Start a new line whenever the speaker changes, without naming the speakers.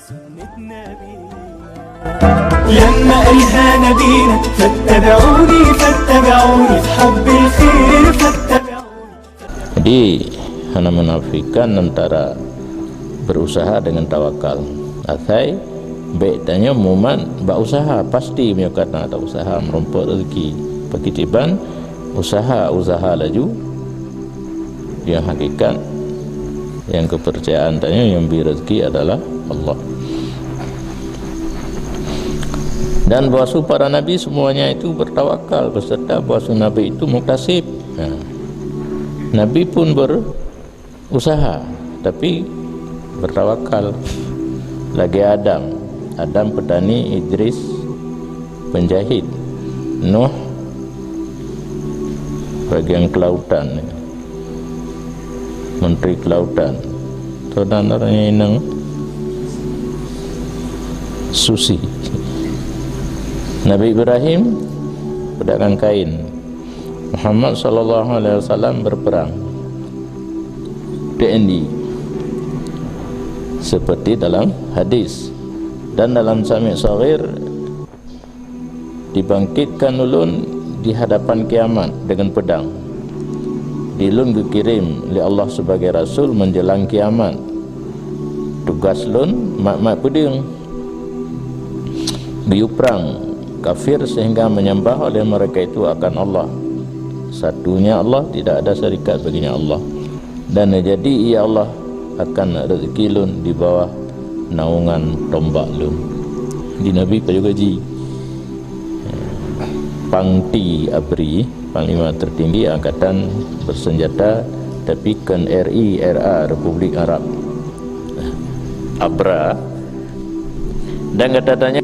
سنة نبينا لما قالها نبينا فاتبعوني فاتبعوني في حب الخير فاتبعوني.
Jadi hana menafikan antara berusaha dengan tawakal. Athai baik tanya muman berusaha pasti menyokatna ada usaha merumput rezeki. Pakitiban usaha laju yang hakikat yang kepercayaan tanya yang beri rezeki adalah Allah. Dan bahwa para nabi semuanya itu bertawakal beserta bahwa nabi itu muktasib. Nabi pun berusaha tapi bertawakal. Lagi Adam petani, Idris penjahit, Nuh bagian kelautan, menteri kelautan, saudaranya inang Susi. Nabi Ibrahim pedagang kain. Muhammad sallallahu alaihi wasallam berperang TNI seperti dalam hadis. Dan dalam Sami' Saghir dibangkitkan ulun di hadapan kiamat dengan pedang. Dilun dikirim oleh Allah sebagai rasul menjelang kiamat. Tugas lun mak peding biu perang kafir sehingga menyembah oleh mereka itu akan Allah. Satunya Allah, tidak ada syarikat baginya Allah. Dan jadi ia Allah akan rezeki lun di bawah naungan tombak lun. Di Nabi kayu gaji Pangti Abri, Panglima tertinggi angkatan bersenjata tapi kan RA Republik Arab Abra. Dan kata-katanya